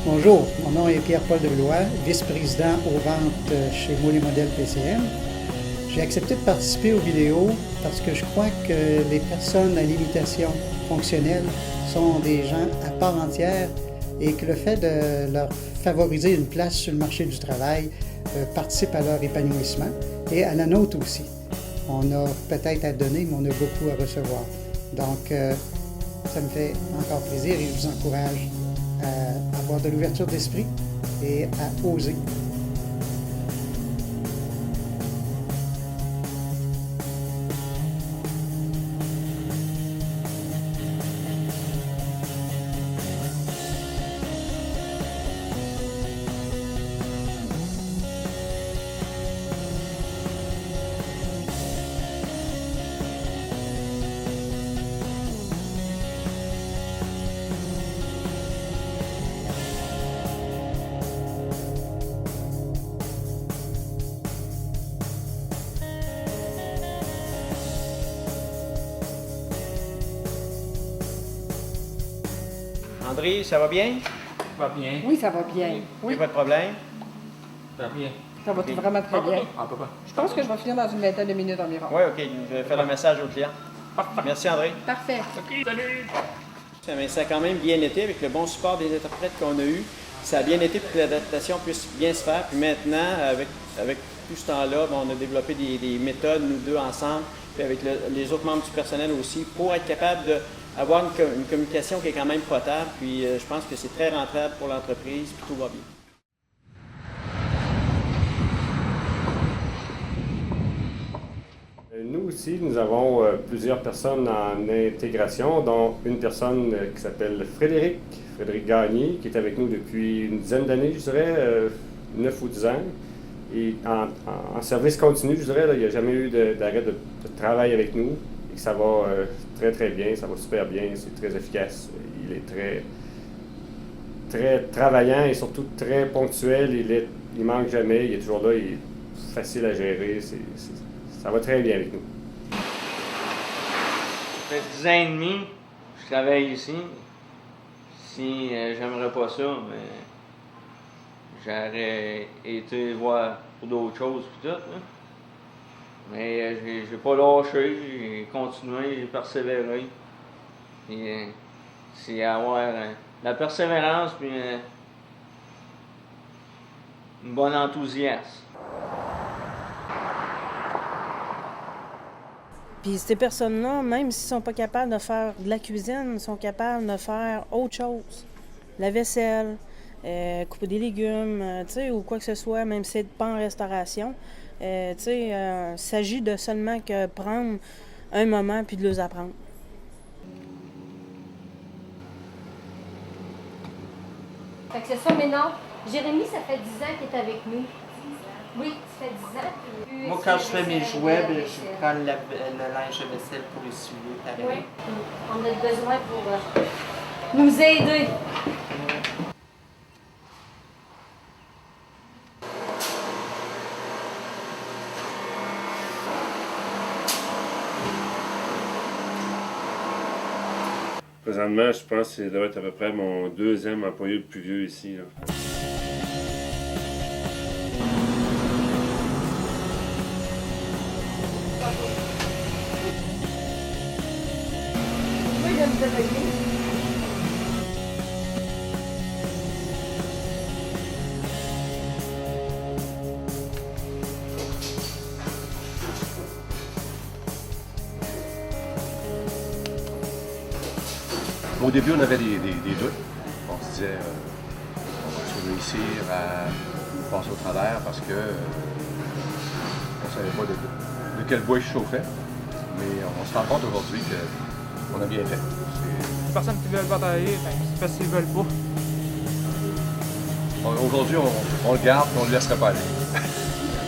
Bonjour, mon nom est Pierre-Paul Devillois, vice-président aux ventes chez Moule et Modèles PCM. J'ai accepté de participer aux vidéos parce que je crois que les personnes à limitation fonctionnelle sont des gens à part entière et que le fait de leur favoriser une place sur le marché du travail participe à leur épanouissement et à la nôtre aussi. On a peut-être à donner, mais on a beaucoup à recevoir. Donc, ça me fait encore plaisir et je vous encourage à avoir de l'ouverture d'esprit et à oser. André, ça va bien? Ça va bien. Oui, ça va bien. Oui, Pas de problème? Ça va bien. ça va vraiment très bien. Ah, papa. Je pense que je vais finir dans une vingtaine de minutes environ. Oui, OK. Je vais faire le message au client. Merci, André. Parfait. OK, salut! Mais ça a quand même bien été avec le bon support des interprètes qu'on a eu. Ça a bien été pour que l'adaptation puisse bien se faire. Puis maintenant, avec tout ce temps-là, on a développé des méthodes, nous deux ensemble, puis avec les autres membres du personnel aussi, pour être capable d'avoir une communication qui est quand même potable. Puis je pense que c'est très rentable pour l'entreprise, puis tout va bien. Nous aussi, nous avons plusieurs personnes en intégration, dont une personne qui s'appelle Frédéric Gagné, qui est avec nous depuis une dizaine d'années, je dirais, 9 ou 10 ans. Et en service continu, je dirais, là, il n'y a jamais eu d'arrêt de travail avec nous. Et ça va très, très bien, ça va super bien, c'est très efficace. Il est très travaillant et surtout très ponctuel. Il manque jamais, il est toujours là, il est facile à gérer. Ça va très bien avec nous. Ça fait 10 ans et demi que je travaille ici. Si j'aimerais pas ça, mais j'aurais été voir pour d'autres choses et tout. Hein. Mais j'ai pas lâché, j'ai continué, j'ai persévéré. Et c'est avoir la persévérance puis une bonne enthousiasme. Puis ces personnes-là, même s'ils sont pas capables de faire de la cuisine, ils sont capables de faire autre chose. La vaisselle, couper des légumes, tu sais, ou quoi que ce soit, même si c'est pas en restauration. Tu sais, il s'agit de seulement que prendre un moment puis de les apprendre. Fait que c'est ça maintenant. Jérémy, ça fait 10 ans qu'il est avec nous. Oui, ça fait 10 ans. Puis, Moi, quand je fais mes jouets, je prends le linge de vaisselle pour essuyer. Oui, on a besoin pour nous aider. Présentement, je pense que ça doit être à peu près mon deuxième employé le plus vieux ici. Là. Oui, je vous avais Au début, on avait des doutes. On se disait, on va réussir à passer au travers parce que on ne savait pas de quel bois je chauffais. Mais on se rend compte aujourd'hui qu'on a bien fait. Les personnes qui veulent batailler, c'est parce qu'ils veulent pas. Aujourd'hui, on le garde et on ne le laisserait pas aller.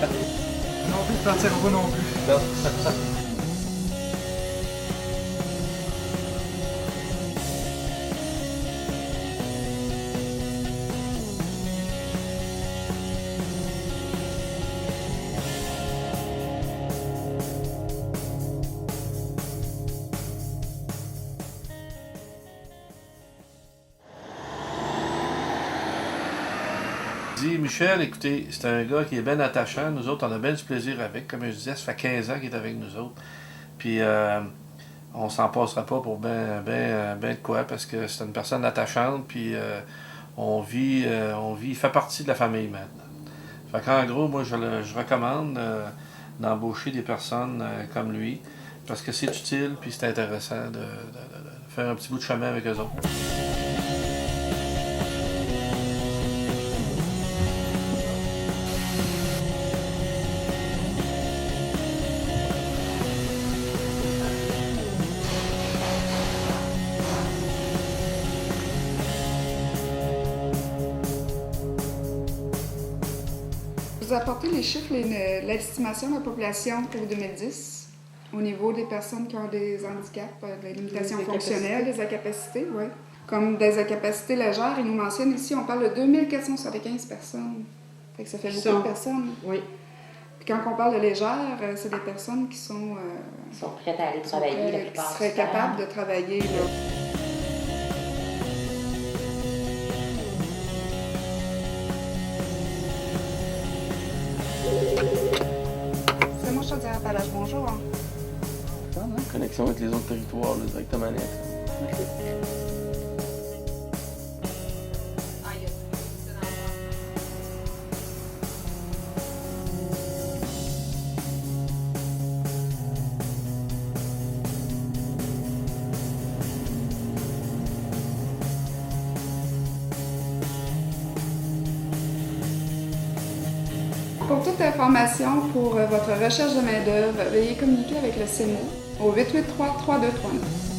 Non plus, je partirai pas non plus. Non. Dis, Michel, écoutez, c'est un gars qui est bien attachant. Nous autres, on a bien du plaisir avec. Comme je disais, ça fait 15 ans qu'il est avec nous autres. Puis, on s'en passera pas pour ben de quoi, parce que c'est une personne attachante. Puis, on vit, il fait partie de la famille maintenant. Fait qu'en gros, moi, je recommande d'embaucher des personnes comme lui, parce que c'est utile, puis c'est intéressant de faire un petit bout de chemin avec eux autres. Vous apportez les chiffres, l'estimation de la population pour 2010 au niveau des personnes qui ont des handicaps, des limitations fonctionnelles, des incapacités, oui. Comme des incapacités légères, ils nous mentionnent ici, on parle de 2475 personnes. Fait que ça fait beaucoup de personnes. Oui. Puis quand on parle de légères, c'est des personnes qui sont prêtes à aller travailler la plupart qui seraient capables de travailler. Là. C'est moi, Chaudière Appalaches. Bonjour. Connexion avec les autres territoires, là, directement à l'intérieur. Pour toute information pour votre recherche de main-d'œuvre, veuillez communiquer avec le CEMO au 883-3239.